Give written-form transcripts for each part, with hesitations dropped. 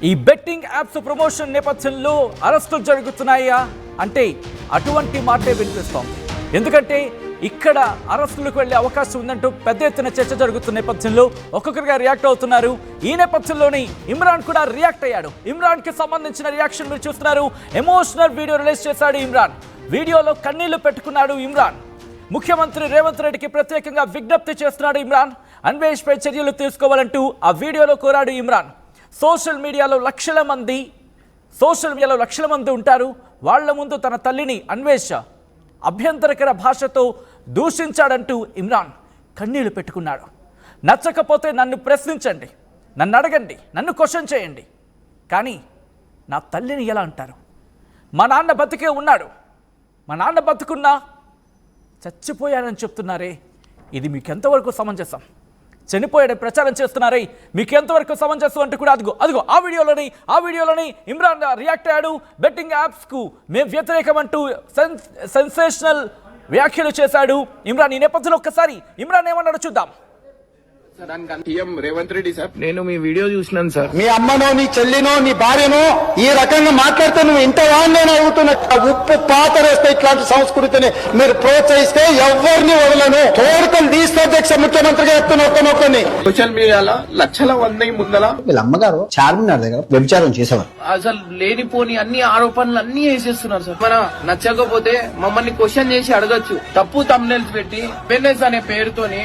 ఈ betting apps promotion నేపథ్యంలో అరెస్టులు జరుగుతున్నాయా అంటే అటువంటి మాటే వినిపిస్తోంది. ఎందుకంటే ఇక్కడ అరెస్టులకు వెళ్లే అవకాశం ఉందంటూ పెద్ద ఎత్తున చర్చ జరుగుతున్న నేపథ్యంలో ఒక్కొక్కరిగా రియాక్ట్ అవుతున్నారు. ఈ నేపథ్యంలోని ఇమ్రాన్ కూడా రియాక్ట్ అయ్యాడు. ఇమ్రాన్ కి సంబంధించిన రియాక్షన్ మీరు చూస్తున్నారు. ఎమోషనల్ వీడియో రిలీజ్ చేశాడు ఇమ్రాన్. వీడియోలో కన్నీళ్లు పెట్టుకున్నాడు ఇమ్రాన్. ముఖ్యమంత్రి రేవంత్ రెడ్డికి ప్రత్యేకంగా విజ్ఞప్తి చేస్తున్నాడు ఇమ్రాన్. అన్వేష్ పై చర్యలు తీసుకోవాలంటూ ఆ వీడియోలో కోరాడు ఇమ్రాన్. సోషల్ మీడియాలో లక్షల మంది ఉంటారు. వాళ్ల ముందు తన తల్లిని అన్వేష అభ్యంతరకర భాషతో దూషించాడంటూ ఇమ్రాన్ కన్నీళ్లు పెట్టుకున్నాడు. నచ్చకపోతే నన్ను ప్రశ్నించండి, నన్ను అడగండి, నన్ను క్వశ్చన్ చేయండి, కానీ నా తల్లిని ఎలా అంటారు? మా నాన్న బతికే ఉన్నాడు, మా నాన్న బతుకున్నా చచ్చిపోయాడని చెప్తున్నారే, ఇది మీకెంతవరకు సమంజసం? చనిపోయాడని ప్రచారం చేస్తున్నారే, మీకు ఎంతవరకు సమంజసం అంటూ కూడా అదిగో ఆ వీడియోలోని ఇమ్రాన్ రియాక్ట్ అయ్యాడు. బెట్టింగ్ యాప్స్కు మేము వ్యతిరేకమంటూ సెన్సేషనల్ వ్యాఖ్యలు చేశాడు ఇమ్రాన్. ఈ నేపథ్యంలో ఒక్కసారి ఇమ్రాన్ ఏమన్నాడో చూద్దాం. రేవంత్ రెడ్డి సార్, నేను మీ వీడియో చూసినాను సార్. మీ అమ్మనో నీ చెల్లినో నీ భార్యనో ఈ రకంగా మాట్లాడితే నువ్వు ఇంత వాడిని అడుగుతున్నా. ఉప్పు పాతరేస్తే ఇట్లాంటి సంస్కృతిని మీరు ప్రోత్సహిస్తే ఎవరిని వదలను. తోడుకొని తీస్తే అధ్యక్ష ముఖ్యమంత్రిగా చెప్తున్న ఒక్కనొక్కని సోషల్ మీడియాలో లక్షల మంది ముందల వీళ్ళ అమ్మగారు చార్మినార్ దగ్గర వ్యభిచారం చేసేవారు. అసలు లేనిపోని అన్ని ఆరోపణలు అన్ని వేసేస్తున్నారు సార్. మన నచ్చకపోతే మమ్మల్ని క్వశ్చన్ చేసి అడగచ్చు. తప్పు తమ్నెల్స్ పెట్టి పెన్నెస్ అనే పేరుతోని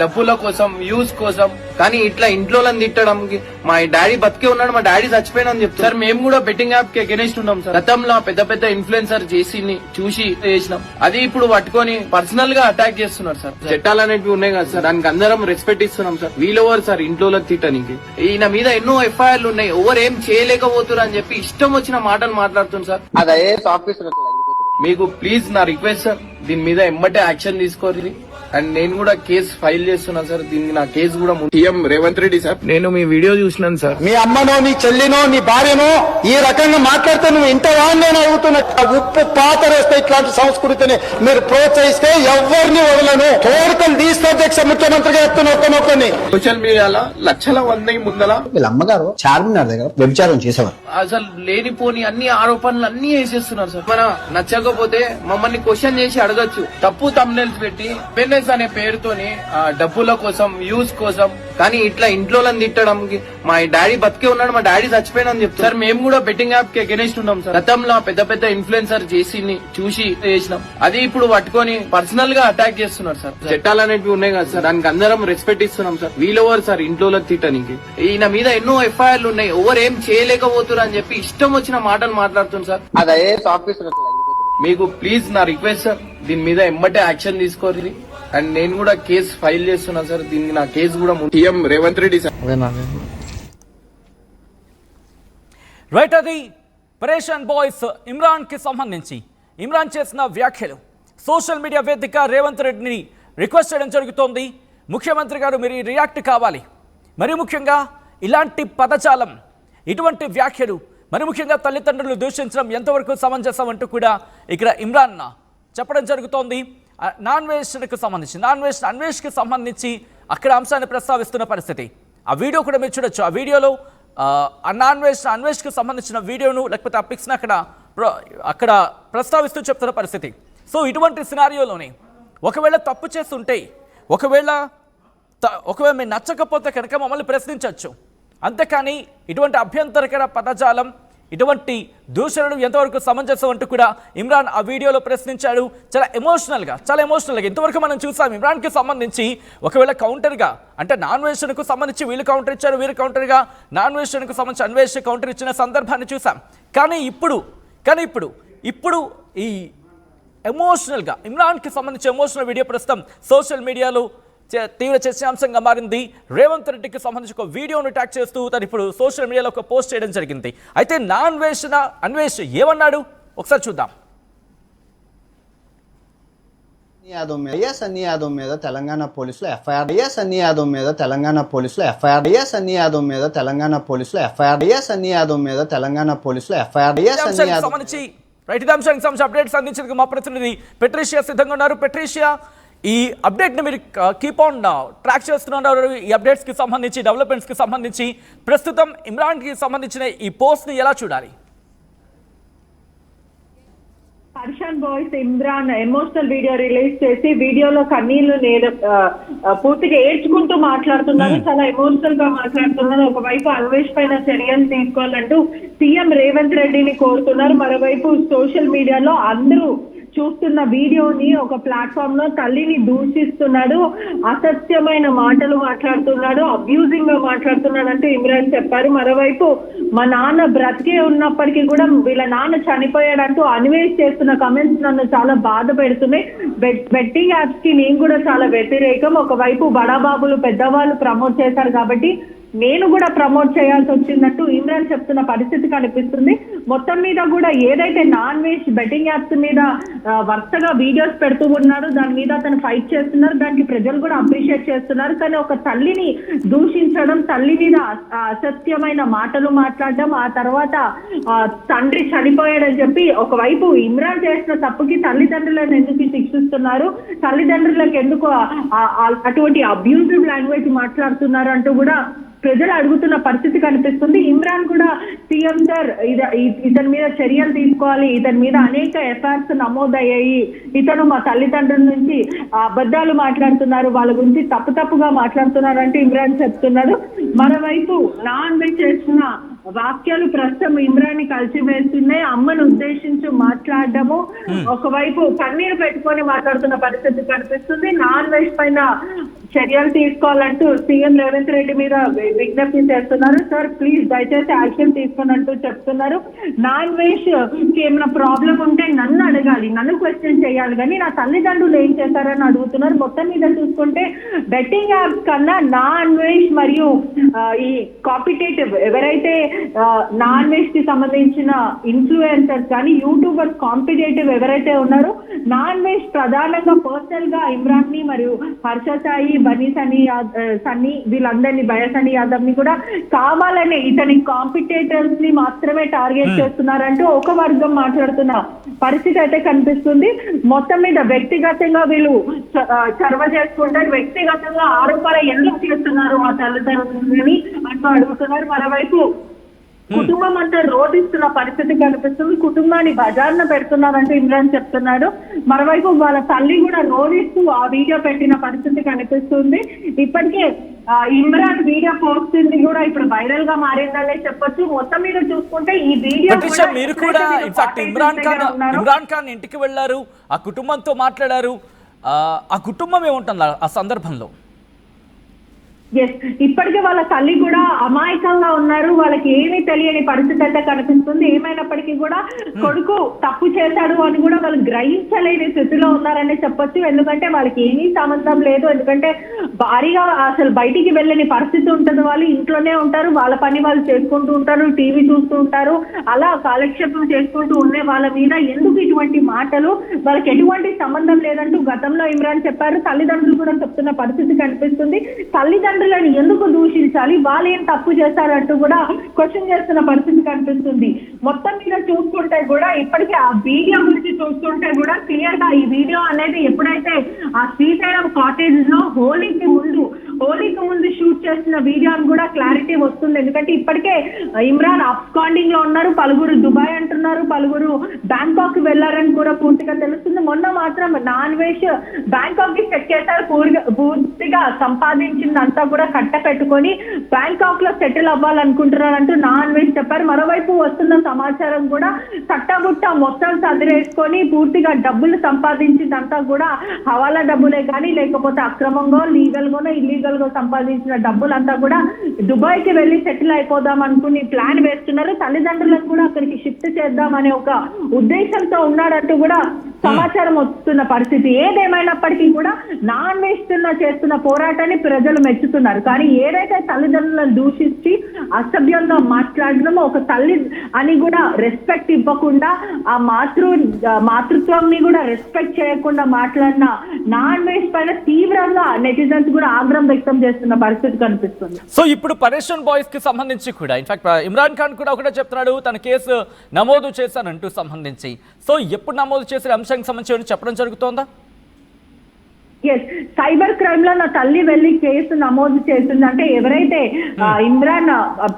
డబ్బుల కోసం వ్యూస్ కోసం, కానీ ఇట్లా ఇంట్లో తిట్టడానికి మా డాడీ బతికే ఉన్నాడు, మా డాడీ చచ్చిపోయినా అని చెప్తారు. సార్ మేము కూడా బెట్టింగ్ యాప్ కి అగెనిస్ట్ ఉన్నాం సార్. గతంలో పెద్ద ఇన్ఫ్లుయెన్సర్ చేసి చూసి చేసినాం. అది ఇప్పుడు పట్టుకొని పర్సనల్ గా అటాక్ చేస్తున్నారు సార్. చట్టాలు అనేవి ఉన్నాయి కదా సార్, దానికి అందరం రెస్పెక్ట్ ఇస్తున్నాం సార్. వీళ్ళెవరు సార్ ఇంట్లో తిట్టడానికి? ఈయన మీద ఎన్నో ఎఫ్ఐఆర్లు ఉన్నాయి, ఎవరు ఏం చేయలేకపోతున్నారు అని చెప్పి ఇష్టం వచ్చిన మాటలు మాట్లాడుతున్నారు సార్. అదే ఆఫీసర్ మీకు ప్లీజ్ నా రిక్వెస్ట్ సార్, దీని మీద ఎమ్మటే యాక్షన్ తీసుకోవాలి. అండ్ నేను కూడా కేసు ఫైల్ చేస్తున్నా సార్. దీనికి నా కేసు కూడా సీఎం రేవంత్ రెడ్డి సార్, నేను మీ వీడియో చూసినాను సార్. మీ అమ్మనో నీ చెల్లినో నీ భార్యనో ఈ రకంగా మాట్లాడితే నువ్వు ఇంత వాడిని అడుగుతున్నా. ఉప్పు పాతరేస్తే ఇట్లాంటి సంస్కృతిని మీరు ప్రోత్సహిస్తే ఎవరిని వదలను. తోడుకొని తీస్తే అధ్యక్ష ముఖ్యమంత్రిగా చెప్తున్న ఒక్కనొక్కని సోషల్ మీడియాలో లక్షల మంది ముందల వీళ్ళ అమ్మగారు చార్మినార్ దగ్గర వ్యభిచారం చేసేవారు. అసలు లేనిపోని అన్ని ఆరోపణలు అన్ని వేసేస్తున్నారు సార్. మన నచ్చకపోతే మమ్మల్ని క్వశ్చన్ చేసి అడగచ్చు. తప్పు తమ్నెల్స్ పెట్టి పెన్నెస్ అనే పేరుతోని డబ్బుల కోసం వ్యూస్ కోసం, కానీ ఇట్లా ఇంట్లో తిట్టడానికి మా డాడీ బతికే ఉన్నాడు, మా డాడీ చచ్చిపోయినా అని చెప్తారు. సార్ మేము కూడా బెట్టింగ్ యాప్ కి అగెనిస్ట్ ఉన్నాం సార్. గతంలో పెద్ద ఇన్ఫ్లుయెన్సర్ చేసి చూసి చేసినాం. అది ఇప్పుడు పట్టుకొని పర్సనల్ గా అటాక్ చేస్తున్నారు సార్. చట్టాలు అనేవి ఉన్నాయి కదా సార్, దానికి అందరం రెస్పెక్ట్ ఇస్తున్నాం సార్. వీళ్ళెవరు సార్ ఇంట్లో తిట్టడానికి? ఈయన మీద ఎన్నో ఎఫ్ఐఆర్లు ఉన్నాయి, ఎవరు ఏం చేయలేకపోతున్నారు అని చెప్పి ఇష్టం వచ్చిన మాటలు మాట్లాడుతున్నారు సార్. అదే ఆఫీసర్ మీకు ప్లీజ్ నా రిక్వెస్ట్ సార్, దీని మీద ఎమ్మటే యాక్షన్ తీసుకోవాలి. అండ్ నేను కూడా కేసు ఫైల్ చేస్తున్నా సార్. దీనికి నా కేసు కూడా CM Revanth Reddy sir. Right, అది పరేషాన్ బాయ్స్ ఇమ్రాన్ కి సంబంధించి ఇమ్రాన్ చేసిన వ్యాఖ్యలు. సోషల్ మీడియా వేదిక రేవంత్ రెడ్డిని రిక్వెస్ట్ చేయడం జరుగుతోంది. ముఖ్యమంత్రి గారు మీరు రియాక్ట్ కావాలి. మరి ముఖ్యంగా ఇలాంటి పదజాలం, ఇటువంటి వ్యాఖ్యలు, మరి ముఖ్యంగా తల్లిదండ్రులు దూషించడం ఎంతవరకు సమంజసం అంటూ కూడా ఇక్కడ ఇమ్రాన్ చెప్పడం జరుగుతోంది. అన్వేష్కి సంబంధించి అక్కడ అంశాన్ని ప్రస్తావిస్తున్న పరిస్థితి. ఆ వీడియో కూడా మీరు చూడొచ్చు. ఆ వీడియోలో అన్వేష్కి సంబంధించిన వీడియోను లేకపోతే ఆ పిక్స్ని అక్కడ ప్రస్తావిస్తూ చెప్తున్న పరిస్థితి. సో ఇటువంటి సినారియోలోనే ఒకవేళ తప్పు చేస్తుంటే, ఒకవేళ మీరు నచ్చకపోతే కనుక మమ్మల్ని ప్రశ్నించవచ్చు. అంతేకాని ఇటువంటి అభ్యంతరకర పదజాలం, ఇటువంటి దూషణలు ఎంతవరకు సమంజసం అంటూ కూడా ఇమ్రాన్ ఆ వీడియోలో ప్రశ్నించాడు. చాలా ఎమోషనల్గా ఇంతవరకు మనం చూసాం ఇమ్రాన్కి సంబంధించి. ఒకవేళ కౌంటర్గా అంటే నాన్వేషణకు సంబంధించి వీళ్ళు కౌంటర్ ఇచ్చారు, వీరు కౌంటర్గా నాన్వేషణకు సంబంధించి అన్వేషణ కౌంటర్ ఇచ్చిన సందర్భాన్ని చూసాం. కానీ ఇప్పుడు ఈ ఎమోషనల్గా ఇమ్రాన్కి సంబంధించి ఎమోషనల్ వీడియో ప్రస్తుతం సోషల్ మీడియాలో తీవ్ర చర్చాంశంగా మారింది. రేవంత్ రెడ్డికి సంబంధించి ఒక వీడియోను ట్యాగ్ చేస్తూ తను ఇప్పుడు సోషల్ మీడియాలో ఒక పోస్ట్ చేయడం జరిగింది. అయితే అన్వేష్ ఏమన్నాడు ఒకసారి చూద్దాం. సన్నీ యాదవ్ మీద తెలంగాణ పోలీసులు సంబంధించి రైట్ అంశానికి సంబంధించి అప్డేట్స్ అందించేందుకు మా ప్రతినిధి పెట్రిషియా సిద్ధంగా ఉన్నారు. పెట్రిషియా, ఈ అప్డేట్ని మీరు కీప్ ఆన్ ట్రాక్ చేస్తున్నారు. ఈ అప్డేట్స్కి సంబంధించి, డెవలప్మెంట్స్కి సంబంధించి ప్రస్తుతం ఇమ్రాన్కి సంబంధించిన ఈ పోస్ట్ని ఎలా చూడాలి? Harshan boys Imran emotional video release చేసి వీడియోలో కన్నీళ్లు పూర్తిగా ఏడ్చుకుంటూ మాట్లాడుతున్నారు. చాలా ఎమోషనల్ గా మాట్లాడుతున్నారు. ఒకవైపు అన్వేష్ పైన చర్యలు తీసుకోవాలంటూ సీఎం రేవంత్ రెడ్డిని కోరుతున్నారు. మరోవైపు సోషల్ మీడియాలో అందరూ చూస్తున్న వీడియోని ఒక ప్లాట్ఫామ్ లో తల్లిని దూషిస్తున్నాడు, అసత్యమైన మాటలు మాట్లాడుతున్నాడు, అబ్యూజింగ్ గా మాట్లాడుతున్నాడు అంటూ ఇమ్రాన్ చెప్పారు. మరోవైపు మా నాన్న బ్రతికే ఉన్నప్పటికీ కూడా వీళ్ళ నాన్న చనిపోయాడంటూ అన్వేష్ చేస్తున్న కమెంట్స్ నన్ను చాలా బాధ పెడుతున్నాయి. బెట్టింగ్ యాప్స్ కి నేను కూడా చాలా వ్యతిరేకం. ఒకవైపు బడాబాబులు పెద్దవాళ్ళు ప్రమోట్ చేశారు కాబట్టి నేను కూడా ప్రమోట్ చేయాల్సి వచ్చిందంటూ ఇమ్రాన్ చెప్తున్న పరిస్థితి కనిపిస్తుంది. మొత్తం మీద కూడా ఏదైతే నాన్ వెజ్ బెట్టింగ్ యాప్స్ మీద వరుసగా వీడియోస్ పెడుతూ ఉన్నారు, దాని మీద అతను ఫైట్ చేస్తున్నారు, దానికి ప్రజలు కూడా అప్రిషియేట్ చేస్తున్నారు. కానీ ఒక తల్లిని దూషించడం, తల్లి మీద అసత్యమైన మాటలు మాట్లాడడం, ఆ తర్వాత తండ్రి చనిపోయాడని చెప్పి ఒకవైపు ఇమ్రాన్ చేసిన తప్పుకి తల్లిదండ్రులను ఎందుకు శిక్షిస్తున్నారు, తల్లిదండ్రులకు ఎందుకు అటువంటి అబ్యూజివ్ లాంగ్వేజ్ మాట్లాడుతున్నారు అంటూ కూడా ప్రజలు అడుగుతున్న పరిస్థితి కనిపిస్తుంది. ఇమ్రాన్ కూడా సీఎం సార్ ఇతని మీద చర్యలు తీసుకోవాలి, ఇతని మీద అనేక ఎఫ్ఐఆర్స్ నమోదయ్యాయి, ఇతను మా తల్లిదండ్రుల నుంచి అబద్ధాలు మాట్లాడుతున్నారు, వాళ్ళ గురించి తప్పుగా మాట్లాడుతున్నారు అంటే ఇమ్రాన్ చెప్తున్నాడు. మరోవైపు నాన్ వెజ్ చేస్తున్న వాక్యాలు ప్రస్తుతం ఇమ్రాన్ ని కలిసివేస్తున్నాయి. అమ్మను ఉద్దేశించి మాట్లాడడము, ఒకవైపు కన్నీరు పెట్టుకొని మాట్లాడుతున్న పరిస్థితి కనిపిస్తుంది. నాన్ వెజ్ పైన చర్యలు తీసుకోవాలంటూ సీఎం రేవంత్ రెడ్డి మీద విజ్ఞప్తి చేస్తున్నారు. సార్ ప్లీజ్ దయచేసి యాక్షన్ తీసుకోనంటూ చెప్తున్నారు. నాన్ వెజ్ కి ఏమైనా ప్రాబ్లం ఉంటే నన్ను అడగాలి, నన్ను క్వశ్చన్ చేయాలి, కానీ నా తల్లిదండ్రులు ఏం చేశారని అడుగుతున్నారు. మొత్తం మీద చూసుకుంటే బెట్టింగ్ యాప్స్ కన్నా నాన్ వెజ్ మరియు ఈ కాంపిటేటివ్ ఎవరైతే నాన్ వెజ్ కి సంబంధించిన ఇన్ఫ్లుయెన్సర్స్ కానీ యూట్యూబర్స్ కాంపిటేటివ్ ఎవరైతే ఉన్నారో నాన్ వెజ్ ప్రధానంగా పర్సనల్ గా ఇమ్రాన్ ని మరియు హర్ష సాయి, బనీ సన్నీ వీళ్ళందరినీ, బయసని యాదవ్ ని కూడా కావాలని ఇతని కాంపిటేటర్స్ ని మాత్రమే టార్గెట్ చేస్తున్నారంటూ ఒక వర్గం మాట్లాడుతున్న పరిస్థితి అయితే కనిపిస్తుంది. మొత్తం మీద వ్యక్తిగతంగా వీళ్ళు చర్వ చేసుకుంటారు, వ్యక్తిగతంగా ఆరోపణలు ఎందుకు చేస్తున్నారు మా తల్లిదండ్రులని అంటూ అడుగుతున్నారు. మరోవైపు కుటుంబం అంతా రోధిస్తున్న పరిస్థితి కనిపిస్తుంది. కుటుంబాన్ని బజార్న పెడుతున్నారంటూ ఇమ్రాన్ చెప్తున్నాడు. మరోవైపు వాళ్ళ తల్లి కూడా రోధిస్తూ ఆ వీడియో పెట్టిన పరిస్థితి కనిపిస్తుంది. ఇప్పటికే ఇమ్రాన్ వీడియో పోస్ట్ కూడా ఇప్పుడు వైరల్ గా మారిందనే చెప్పొచ్చు. మొత్తం మీద చూసుకుంటే ఈ వీడియో మీరు కూడా ఇన్ఫాక్ట్ ఇమ్రాన్ ఖాన్ ఇంటికి వెళ్ళారు, ఆ కుటుంబంతో మాట్లాడారు. ఆ కుటుంబం ఏముంటుంది ఆ సందర్భంలో? ఇప్పటికే వాళ్ళ తల్లి కూడా అమాయకంగా ఉన్నారు, వాళ్ళకి ఏమీ తెలియని పరిస్థితి అయితే కనిపిస్తుంది. ఏమైనప్పటికీ కూడా కొడుకు తప్పు చేశాడు అని కూడా వాళ్ళు గ్రహించలేని స్థితిలో ఉన్నారని చెప్పొచ్చు. ఎందుకంటే వాళ్ళకి ఏమీ సంబంధం లేదు, ఎందుకంటే భారీగా అసలు బయటికి వెళ్ళని పరిస్థితి ఉంటుంది. వాళ్ళు ఇంట్లోనే ఉంటారు, వాళ్ళ పని వాళ్ళు చేసుకుంటూ ఉంటారు, టీవీ చూస్తూ ఉంటారు, అలా కాలక్షేపం చేసుకుంటూ ఉండే వాళ్ళ మీద ఎందుకు ఇటువంటి మాటలు, వాళ్ళకి ఎటువంటి సంబంధం లేదంటూ గతంలో ఇమ్రాన్ చెప్పారు. తల్లిదండ్రులు కూడా చెప్తున్న పరిస్థితి కనిపిస్తుంది. తల్లిదండ్రులను ఎందుకు దూషించాలి, వాళ్ళు ఏం తప్పు చేశారంటూ కూడా క్వశ్చన్ చేస్తున్న పరిస్థితి కనిపిస్తుంది. మొత్తం మీద చూసుకుంటే కూడా ఇప్పటికే ఆ వీడియో గురించి చూస్తుంటే కూడా క్లియర్ గా ఈ వీడియో అనేది ఎప్పుడైతే ఆ శ్రీశైలం కాటేజ్ లో హోలీకి ముందు షూట్ చేస్తున్న వీడియో అని కూడా క్లారిటీ వస్తుంది. ఎందుకంటే ఇప్పటికే ఇమ్రాన్ అబ్స్కాండింగ్ లో ఉన్నారు, పలువురు దుబాయ్ అంటున్నారు, పలువురు బ్యాంకాక్ వెళ్లారని కూడా పూర్తిగా తెలుస్తుంది. మొన్న మాత్రం నాన్ వెజ్ బ్యాంకాక్ కి సెట్ చేశారు, పూర్తిగా సంపాదించిందంతా కూడా కట్ట పెట్టుకొని బ్యాంకాక్ లో సెటిల్ అవ్వాలనుకుంటున్నారంటూ నాన్ వెజ్ చెప్పారు. మరోవైపు వస్తున్న సమాచారం కూడా తట్టబుట్ట మొత్తం చదివేసుకొని పూర్తిగా డబ్బులు సంపాదించిందంతా కూడా హవాలా డబ్బులే కానీ లేకపోతే అక్రమంగా లీగల్ గానో ఇల్లీగల్ గా సంపాదించిన డబ్బులంతా కూడా దుబాయ్ కి వెళ్లి సెటిల్ అయిపోదాం అనుకుని ప్లాన్ వేస్తున్నారు. తల్లిదండ్రులను కూడా అక్కడికి షిఫ్ట్ చేద్దాం అనే ఒక ఉద్దేశంతో ఉన్నాడంటూ కూడా సమాచారం వస్తున్న పరిస్థితి. ఏదేమైనప్పటికీ కూడా నాన్ వెజ్ చేస్తున్న పోరాటాన్ని ప్రజలు మెచ్చుతున్నారు. కానీ ఏదైతే తల్లిదండ్రులను దూషించి అసభ్యంగా మాట్లాడడం, ఒక తల్లి అని కూడా రెస్పెక్ట్ ఇవ్వకుండా ఆ మాతృత్వాన్ని కూడా రెస్పెక్ట్ చేయకుండా మాట్లాడిన నాన్ వెజ్ పైన తీవ్రంగా నెటిజన్స్ కూడా ఆగ్రహం వ్యక్తం చేస్తున్న పరిస్థితి కనిపిస్తుంది. సో ఇప్పుడు పరేషన్ బాయ్స్ కి సంబంధించి కూడా ఇన్ఫాక్ట్ ఇమ్రాన్ ఖాన్ కూడా ఒకటే చెప్తున్నాడు, తన కేసు నమోదు చేశానంటూ సంబంధించి. సో ఎప్పుడు నమోదు చేసే అంశానికి సంబంధించి చెప్పడం జరుగుతోందా? ఎస్, సైబర్ క్రైమ్ లో నా తల్లి వెళ్ళి కేసు నమోదు చేసింది. అంటే ఎవరైతే ఇమ్రాన్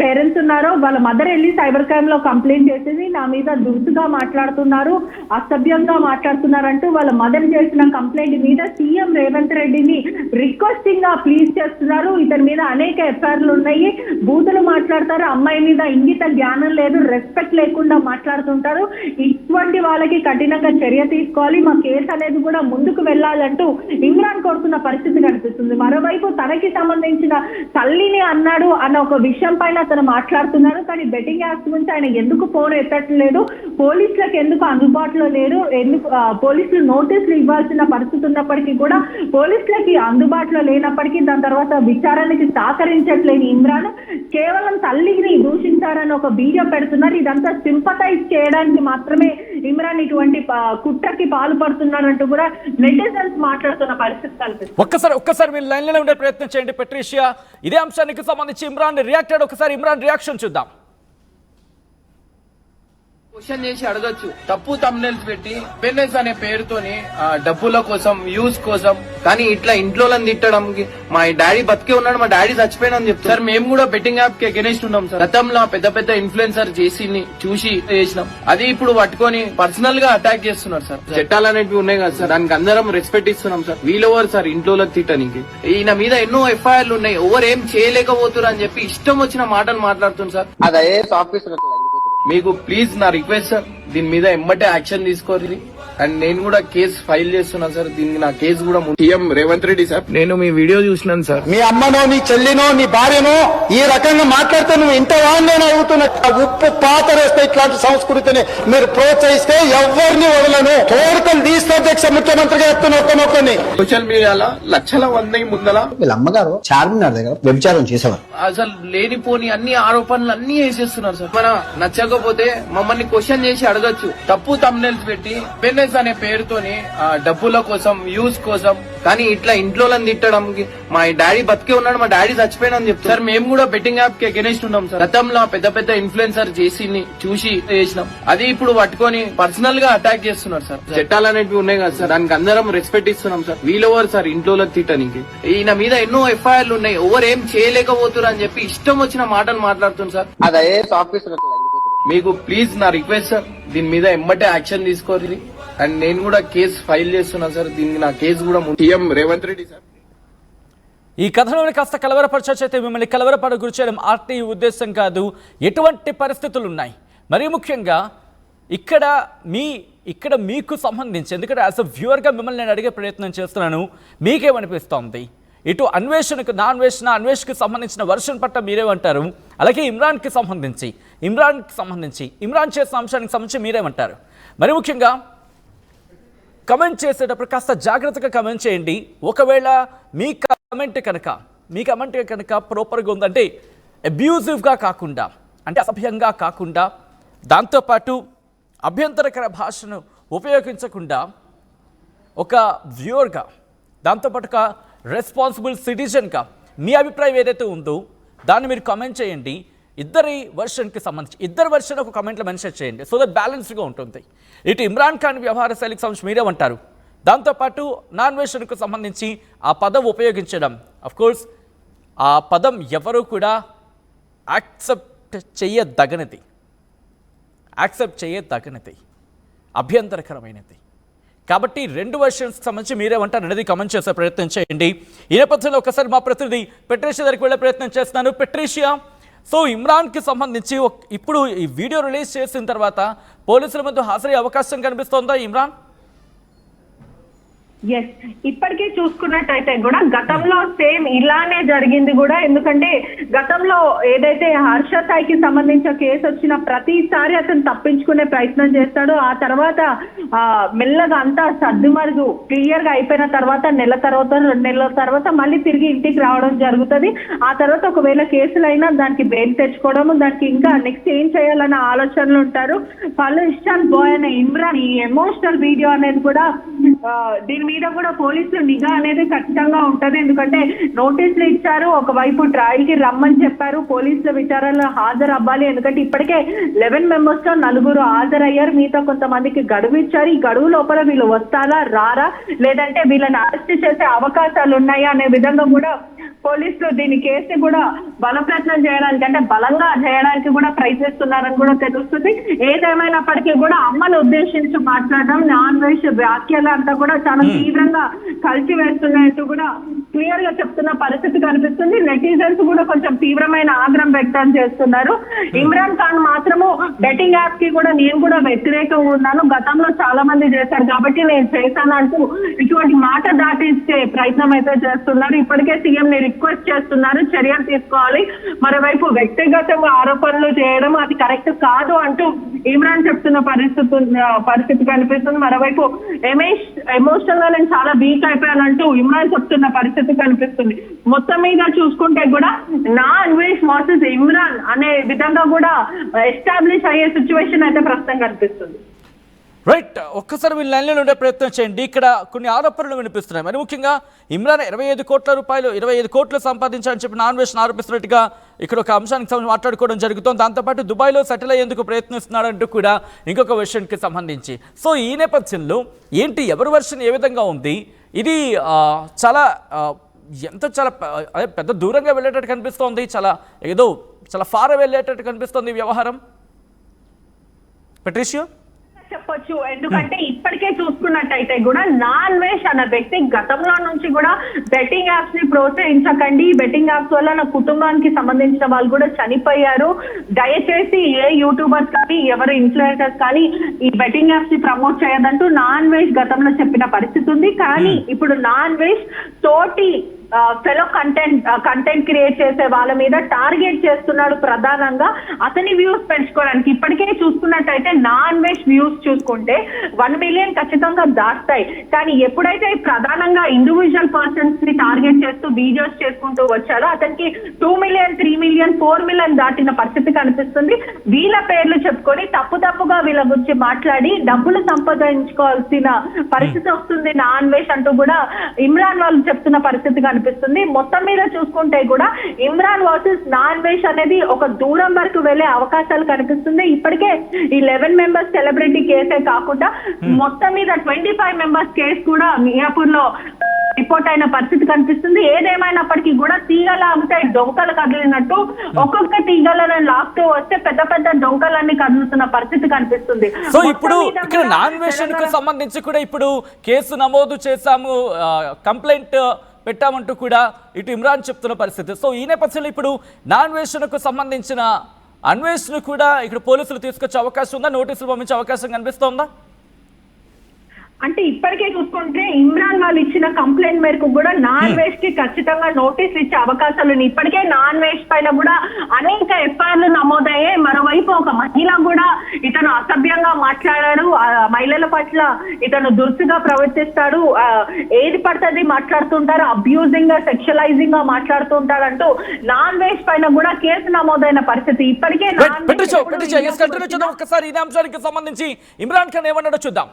పేరెంట్స్ ఉన్నారో వాళ్ళ మదర్ వెళ్ళి సైబర్ క్రైమ్ లో కంప్లైంట్ చేసింది, నా మీద దురుసుగా మాట్లాడుతున్నారు, అసభ్యంగా మాట్లాడుతున్నారు అంటూ వాళ్ళ మదర్ చేసిన కంప్లైంట్ మీద సీఎం రేవంత్ రెడ్డిని రిక్వెస్టింగ్ గా ప్లీజ్ చేస్తున్నారు. ఇతని మీద అనేక ఎఫ్ఐఆర్లు ఉన్నాయి, బూతులు మాట్లాడతారు, అమ్మాయి మీద ఇంగిత జ్ఞానం లేదు, రెస్పెక్ట్ లేకుండా మాట్లాడుతుంటారు. ఇటువంటి వాళ్ళకి కఠినంగా చర్య తీసుకోవాలి, మా కేసు అనేది కూడా ముందుకు వెళ్ళాలంటూ ఇమ్రాన్ కోరుతున్న పరిస్థితి కనిపిస్తుంది. మరోవైపు తనకి సంబంధించిన తల్లిని అన్నాడు అన్న ఒక విషయం పైన అతను మాట్లాడుతున్నారు. కానీ బెట్టింగ్ యాప్స్ గురించి ఆయన ఎందుకు ఫోన్ ఎత్తట్లేదు, పోలీసులకు ఎందుకు అందుబాటులో లేరు, ఎందుకు పోలీసులు నోటీసులు ఇవ్వాల్సిన పరిస్థితి ఉన్నప్పటికీ కూడా పోలీసులకి అందుబాటులో లేనప్పటికీ దాని తర్వాత విచారణకి సహకరించట్లేని ఇమ్రాన్ కేవలం తల్లిని దూషించారని ఒక వీడియో పెడుతున్నారు. ఇదంతా సింపథైజ్ చేయడానికి మాత్రమే ఇమ్రాన్ ఇటువంటి కుట్రకి పాల్పడుతున్నారంటూ కూడా నెటిజన్స్ మాట్లాడుతున్న పరిస్థితి కనిపిస్తుంది. ఒక్కసారి మీరు లైన్ లోనే ఉండే ప్రయత్నం చేయండి పెట్రిషియా. ఇదే అంశానికి సంబంధించి ఇమ్రాన్ రియాక్టెడ్, ఒకసారి ఇమ్రాన్ రియాక్షన్ చూద్దాం. క్వశ్చన్ చేసి అడగచ్చు. తప్పు తమ్నెల్స్ పెట్టి పెన్నెస్ అనే పేరుతోని డబ్బుల కోసం, వ్యూస్ కోసం, కానీ ఇట్లా ఇంట్లో తిట్టడం, మా డాడీ బతికే ఉన్నాడు, మా డాడీ చచ్చిపోయినని చెప్తారు. సార్ మేము కూడా బెట్టింగ్ యాప్ కి అగెనిస్ట్ ఉన్నాం సార్. గతంలో పెద్ద పెద్ద ఇన్ఫ్లుయెన్సర్ చూసి చేసినాం, అది ఇప్పుడు పట్టుకొని పర్సనల్ గా అటాక్ చేస్తున్నారు సార్. చట్టాలు అనేవి ఉన్నాయి కదా సార్, దానికి అందరం రెస్పెక్ట్ ఇస్తున్నాం సార్. వీళ్ళెవరు సార్ ఇంట్లో తిట్టనికి? ఈయన మీద ఎన్నో ఎఫ్ఐఆర్లు ఉన్నాయి, ఎవరు ఏం చేయలేకపోతున్నారు అని చెప్పి ఇష్టం వచ్చిన మాటలు మాట్లాడుతున్నారు సార్. అదే ఆఫీసర్ మీకు ప్లీజ్ నా రిక్వెస్ట్ సార్, దీని మీద ఎమ్మటే యాక్షన్ తీసుకోవాలి. అండ్ నేను కూడా కేసు ఫైల్ చేస్తున్నాను సార్. దీనికి నా కేసు కూడా సీఎం రేవంత్ రెడ్డి సార్, నేను మీ వీడియో చూసినాను సార్. మీ అమ్మనో, నీ చెల్లినో, నీ భార్యనో ఈ రకంగా మాట్లాడితే నువ్వు ఇంతవా నేను అడుగుతున్నా. ఉప్పు పాతరేస్తే ఇట్లాంటి సంస్కృతిని మీరు ప్రోత్సహిస్తే ఎవరిని వదలను. కోరికలు తీస్తే అధ్యక్ష ముఖ్యమంత్రిగా చెప్తున్నా. సోషల్ మీడియాలో లక్షల మంది ముందల వీళ్ళ అమ్మగారు చార్మినార్ దగ్గర వ్యభిచారం చేసేవారు. అసలు లేనిపోని అన్ని ఆరోపణలు అన్ని వేసేస్తున్నారు సార్. మన నచ్చకపోతే మమ్మల్ని క్వశ్చన్ చేసి అడగచ్చు. తప్పు తమ్నెల్స్ పెట్టి పెన్నెస్ అనే పేరుతోని డబ్బుల కోసం, వ్యూస్ కోసం, కానీ ఇట్లా ఇంట్లో తిట్టడం, మా డాడీ బతికే ఉన్నాడు, మా డాడీ చచ్చిపోయినని చెప్తారు. సార్ మేము కూడా బెట్టింగ్ యాప్ కి అగెనిస్ట్ ఉన్నాం సార్. గతంలో పెద్ద పెద్ద ఇన్ఫ్లుయెన్సర్ చూసి చేసినాం, అది ఇప్పుడు పట్టుకొని పర్సనల్ గా అటాక్ చేస్తున్నారు సార్. చట్టాలు అనేవి ఉన్నాయి కదా సార్, దానికి అందరం రెస్పెక్ట్ ఇస్తున్నాం సార్. వీళ్ళెవరు సార్ ఇంట్లో తిట్టనికి? ఈయన మీద ఎన్నో ఎఫ్ఐఆర్లు ఉన్నాయి, ఎవరు ఏం చేయలేకపోతున్నారు అని చెప్పి ఇష్టం వచ్చిన మాటలు మాట్లాడుతున్నారు సార్. అదే ఆఫీసర్ మీకు ప్లీజ్ నా రిక్వెస్ట్ సార్, దీని మీద ఎమ్మటే యాక్షన్ తీసుకోవాలి. అండ్ నేను కూడా కేసు ఫైల్ చేస్తున్నాను సార్. దీనికి నా కేసు కూడా సీఎం రేవంత్ రెడ్డి సార్. ఈ కథలోని కాస్త కలవరపరచైతే మిమ్మల్ని కలవరపడ గురి చేయడం ఆర్టీ ఉద్దేశం కాదు. ఎటువంటి పరిస్థితులు ఉన్నాయి, మరీ ముఖ్యంగా ఇక్కడ మీకు సంబంధించి, ఎందుకంటే యాజ్ అ వ్యూవర్గా మిమ్మల్ని నేను అడిగే ప్రయత్నం చేస్తున్నాను, మీకేమనిపిస్తోంది? ఇటు అన్వేష్కి సంబంధించిన వర్షన్ పట్ల మీరేమంటారు? అలాగే ఇమ్రాన్కి సంబంధించి ఇమ్రాన్ చేసిన అంశానికి సంబంధించి మీరేమంటారు? మరి ముఖ్యంగా కమెంట్ చేసేటప్పుడు కాస్త జాగ్రత్తగా కమెంట్ చేయండి. ఒకవేళ మీ కమెంట్ కనుక ప్రాపర్గా ఉందంటే అబ్యూజివ్గా కాకుండా, అంటే అసభ్యంగా కాకుండా, దాంతోపాటు అభ్యంతరకర భాషను ఉపయోగించకుండా ఒక వ్యూవర్గా, దాంతోపాటు ఒక రెస్పాన్సిబుల్ సిటిజన్గా మీ అభిప్రాయం ఏదైతే ఉందో దాన్ని మీరు కామెంట్ చేయండి. ఇద్దరి వర్షన్ ఒక కామెంట్లో మెన్షన్ చేయండి, సో దట్ బ్యాలెన్స్డ్గా ఉంటుంది. ఇటు ఇమ్రాన్ ఖాన్ వ్యవహార శైలికి సంబంధించి మీరేమంటారు? దాంతోపాటు నాన్వేషన్కు సంబంధించి ఆ పదం ఉపయోగించడం, అఫ్కోర్స్ ఆ పదం ఎవరూ కూడా యాక్సెప్ట్ చేయదగనిది, అభ్యంతరకరమైనది. కాబట్టి రెండు వర్షన్స్కి సంబంధించి మీరేమంటారు అనేది కామెంట్ చేసే ప్రయత్నం చేయండి. ఈ నేపథ్యంలో ఒకసారి మా ప్రతినిధి పెట్రిషియా దగ్గరికి వెళ్ళే ప్రయత్నం చేస్తున్నాను. పెట్రిషియా, సో ఇమ్రాన్కి సంబంధించి ఇప్పుడు ఈ వీడియో రిలీజ్ చేసిన తర్వాత పోలీసుల ముందు హాజరయ్యే అవకాశం కనిపిస్తోందా ఇమ్రాన్? ఎస్, ఇప్పటికీ చూసుకున్నట్టయితే కూడా గతంలో సేమ్ ఇలానే జరిగింది కూడా. ఎందుకంటే గతంలో ఏదైతే హర్ష సాయికి సంబంధించిన కేసు వచ్చిన ప్రతిసారి అతను తప్పించుకునే ప్రయత్నం చేస్తాడు. ఆ తర్వాత మెల్లగా అంతా సర్దుమరుగు క్లియర్ గా అయిపోయిన తర్వాత నెల తర్వాత 2 నెలల తర్వాత మళ్ళీ తిరిగి ఇంటికి రావడం జరుగుతుంది. ఆ తర్వాత ఒకవేళ కేసులైనా దానికి బెయిల్ తెచ్చుకోవడం, దానికి ఇంకా నెక్స్ట్ ఏం చేయాలన్న ఆలోచనలు ఉంటారు. పలు ఇష్టాన్ బాయ్ అనే ఇమ్రాన్ ఈ ఎమోషనల్ వీడియో అనేది కూడా దీని మీద కూడా పోలీసులు నిఘా అనేది ఖచ్చితంగా ఉంటది. ఎందుకంటే నోటీసులు ఇచ్చారు, ఒకవైపు ట్రయల్ కి రమ్మని చెప్పారు, పోలీసుల విచారణలో హాజరు అవ్వాలి. ఎందుకంటే ఇప్పటికే 11 మెంబర్స్ లో 4 హాజరయ్యారు, మీతో కొంతమందికి గడువు ఇచ్చారు. ఈ గడువు లోపల వీళ్ళు వస్తారా రారా, లేదంటే వీళ్ళని అరెస్ట్ చేసే అవకాశాలు ఉన్నాయా అనే విధంగా కూడా పోలీసులు దీని కేసు కూడా బలప్రయత్నం చేయడానికి, అంటే బలంగా చేయడానికి కూడా ప్రయత్నిస్తున్నారని కూడా తెలుస్తుంది. ఏదేమైనప్పటికీ కూడా అమ్మను ఉద్దేశించి మాట్లాడడం, నాన్ వెజ్ వ్యాఖ్యలు అంతా కూడా చాలా తీవ్రంగా కలిసి వేస్తున్నట్టు కూడా క్లియర్ గా చెప్తున్న పరిస్థితి కనిపిస్తుంది. నెటిజన్స్ కూడా కొంచెం తీవ్రమైన ఆగ్రహం వ్యక్తం చేస్తున్నారు. ఇమ్రాన్ ఖాన్ మాత్రము బెట్టింగ్ యాప్ కి కూడా నేను కూడా వ్యతిరేకంగా ఉన్నాను, గతంలో చాలా మంది చేశారు కాబట్టి నేను చేశాను అంటూ ఇటువంటి మాట దాటించే ప్రయత్నం అయితే చేస్తున్నారు. ఇప్పటికే సీఎం ని రిక్వెస్ట్ చేస్తున్నారు చర్యలు తీసుకోవాలి. మరోవైపు వ్యక్తిగతంగా ఆరోపణలు చేయడం అది కరెక్ట్ కాదు అంటూ ఇమ్రాన్ చెప్తున్న పరిస్థితి కనిపిస్తుంది. మరోవైపు ఎమోషనల్ గా నేను చాలా వీక్ అయిపోయానంటూ ఇమ్రాన్ చెప్తున్న పరిస్థితి కనిపిస్తుంది. మొత్తం మీద చూసుకుంటే కూడా నా అన్వేష్ వర్సెస్ ఇమ్రాన్ అనే విధంగా కూడా ఎస్టాబ్లిష్ అయ్యే సిచ్యువేషన్ అయితే ప్రస్తుతం కనిపిస్తుంది. రైట్, ఒక్కసారి వీళ్ళు లైన్లో ఉండే ప్రయత్నం చేయండి. ఇక్కడ కొన్ని ఆరోపణలు వినిపిస్తున్నాయి. మరి ముఖ్యంగా ఇమ్రాన్ 25 కోట్ల రూపాయలు 25 కోట్లు సంపాదించాలని చెప్పి నాన్ వెజ్ ఆరోపిస్తున్నట్టుగా ఇక్కడ ఒక అంశానికి సంబంధించి మాట్లాడుకోవడం జరుగుతుంది. దాంతోపాటు దుబాయ్లో సెటిల్ అయ్యేందుకు ప్రయత్నిస్తున్నాడంటూ కూడా ఇంకొక విషయానికి సంబంధించి. సో ఈ నేపథ్యంలో ఏంటి, ఎవరి వర్షన్ ఏ విధంగా ఉంది, ఇది చాలా పెద్ద దూరంగా వెళ్ళేటట్టు కనిపిస్తోంది, చాలా ఫార్ వెళ్ళేటట్టు కనిపిస్తోంది ఈ వ్యవహారం. పెట్రిషియో చెప్పొచ్చు, ఎందుకంటే ఇప్పటికే చూసుకున్నట్టయితే కూడా నాన్ వెజ్ అన్న వ్యక్తి గతంలో నుంచి కూడా బెట్టింగ్ యాప్స్ ని ప్రోత్సహించకండి, బెట్టింగ్ యాప్స్ వల్ల నా కుటుంబానికి సంబంధించిన వాళ్ళు కూడా చనిపోయారు, దయచేసి ఏ యూట్యూబర్స్ కానీ ఎవరు ఇన్ఫ్లుయెన్సర్స్ కానీ ఈ బెట్టింగ్ యాప్స్ ని ప్రమోట్ చేయదంటూ నాన్ వెజ్ గతంలో చెప్పిన పరిస్థితి ఉంది. కానీ ఇప్పుడు నాన్ వెజ్ తోటి ఫెలో కంటెంట్ క్రియేట్ చేసే వాళ్ళ మీద టార్గెట్ చేస్తున్నాడు ప్రధానంగా అతని వ్యూస్ పెంచుకోవడానికి. ఇప్పటికే చూసుకున్నట్టయితే నాన్ వెజ్ వ్యూస్ చూసుకుంటే 1 మిలియన్ ఖచ్చితంగా దాటుతాయి. కానీ ఎప్పుడైతే ప్రధానంగా ఇండివిజువల్ పర్సన్స్ ని టార్గెట్ చేస్తూ వీడియోస్ చేసుకుంటూ వచ్చారో అతనికి 2 మిలియన్ 3 మిలియన్ 4 మిలియన్ దాటిన పరిస్థితి కనిపిస్తుంది. వీళ్ళ పేర్లు చెప్పుకొని తప్పుగా వీళ్ళ గురించి మాట్లాడి డబ్బులు సంపాదించుకోవాల్సిన పరిస్థితి వస్తుంది నాన్ వెజ్ అంటూ కూడా ఇమ్రాన్ వాళ్ళు చెప్తున్న పరిస్థితి కనిపిస్తుంది. మొత్తం మీద చూసుకుంటే కూడా ఇమ్రాన్ వర్సెస్ నాన్ వెజ్ అనేది ఒక దూరం వరకు వెళ్లే అవకాశాలు కనిపిస్తుంది. ఇప్పటికే ఈ 11 మెంబర్స్ సెలబ్రిటీ కేసే కాకుండా మొత్తం మీద 25 మెంబర్స్ కేసు కూడా మియాపూర్ లో రిపోర్ట్ అయిన పరిస్థితి కనిపిస్తుంది. ఏదేమైనప్పటికీ కూడా తీగలు ఆగితే డొంకలు కదిలినట్టు ఒక్కొక్క తీగలను లాక్తూ వస్తే పెద్ద డొంకలన్నీ కదులుతున్న పరిస్థితి కనిపిస్తుంది. సో ఇప్పుడు ఇక్కడ నాన్ వెజ్ కు సంబంధించి కూడా ఇప్పుడు కేసు నమోదు చేశాము, కంప్లైంట్ పెట్టామంటూ కూడా ఇటు ఇమ్రాన్ చెప్తున్న పరిస్థితి. సో ఈ నేపథ్యంలో ఇప్పుడు నాన్ వెజ్కు సంబంధించిన అన్వేషణ కూడా ఇక్కడ పోలీసులు తీసుకొచ్చే అవకాశం ఉందా, నోటీసులు పంపించే అవకాశం కనిపిస్తోందా? అంటే ఇప్పటికే చూసుకుంటే ఇమ్రాన్ వాళ్ళు ఇచ్చిన కంప్లైంట్ మేరకు కూడా నాన్ వెజ్ కి ఖచ్చితంగా నోటీసులు ఇచ్చే అవకాశాలు ఉన్నాయి. ఇప్పటికే నాన్ వెజ్ పైన కూడా అనేక ఎఫ్ఐఆర్లు నమోదయ్యాయి. మరోవైపు ఒక మహిళ కూడా ఇతను అసభ్యంగా మాట్లాడాడు, మహిళల పట్ల ఇతను దురుసుగా ప్రవర్తిస్తాడు, ఏది పడుతుంది మాట్లాడుతుంటారు, అబ్యూజింగ్ గా సెక్షువలైజింగ్ గా మాట్లాడుతుంటాడు అంటూ నాన్ వెజ్ పైన కూడా కేసు నమోదైన పరిస్థితి. ఇప్పటికే ఒక్కసారి ఈ అంశానికి సంబంధించి ఇమ్రాన్ ఖాన్ ఏమన్నాడో చూద్దాం.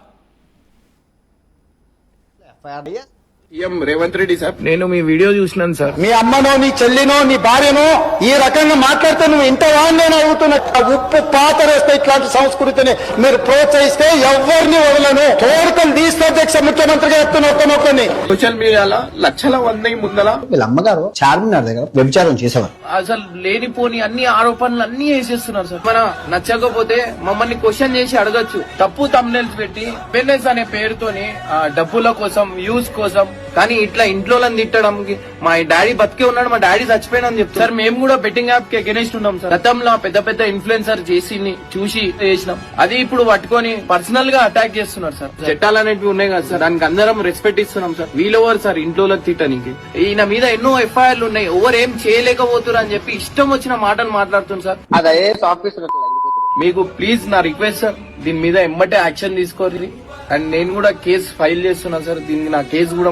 రేవంత్ రెడ్డి సార్, నేను మీ వీడియో చూసినాను సార్. మీ అమ్మనో నీ చెల్లినో నీ భార్యనో ఈ రకంగా మాట్లాడితే నువ్వు ఇంటవా నేను అడుగుతున్నా. ఉప్పు పాతరేస్తే ఇట్లాంటి సంస్కృతిని మీరు ప్రోత్సహిస్తే ఎవరిని వదలను, తోడుకలు తీస్తే అధ్యక్ష ముఖ్యమంత్రిగా చెప్తున్నా. సోషల్ మీడియాలో లక్షల మంది ముందల వీళ్ళ అమ్మగారు చార్మినార్ దగ్గర వ్యభిచారం చేసేవారు. అసలు లేనిపోని అన్ని ఆరోపణలు అన్ని వేసేస్తున్నారు సార్. మన నచ్చకపోతే మమ్మల్ని క్వశ్చన్ చేసి అడగచ్చు, తప్పు తమ్నెల్స్ పెట్టి బిజినెస్ అనే పేరుతోని డబ్బుల కోసం వ్యూస్ కోసం. కానీ ఇట్లా ఇంట్లో తిట్టడం, మా డాడీ బతికే ఉన్నాడు, మా డాడీ చచ్చిపోయినా అని చెప్తారు సార్. మేము కూడా బెట్టింగ్ యాప్ కి అగెనిస్ట్ ఉన్నాం సార్. గతంలో పెద్ద ఇన్ఫ్లుయెన్సర్ చేసి చూసి చేసినాం, అది ఇప్పుడు పట్టుకొని పర్సనల్ గా అటాక్ చేస్తున్నారు సార్. చట్టాలు అనేవి ఉన్నాయి కదా సార్, దానికి అందరం రెస్పెక్ట్ ఇస్తున్నాం సార్. వీళ్ళెవరు సార్ ఇంట్లో తిట్టడానికి? ఈయన మీద ఎన్నో ఎఫ్ఐఆర్లు ఉన్నాయి, ఎవరు ఏం చేయలేకపోతున్నారు అని చెప్పి ఇష్టం వచ్చిన మాటలు మాట్లాడుతున్నారు సార్. మీకు ప్లీజ్ నా రిక్వెస్ట్ సార్, దీని మీద ఎమ్మటే యాక్షన్ తీసుకోవాలి. అండ్ నేను కూడా కేసు ఫైల్ చేస్తున్నాను సార్. దీనికి నా కేసు కూడా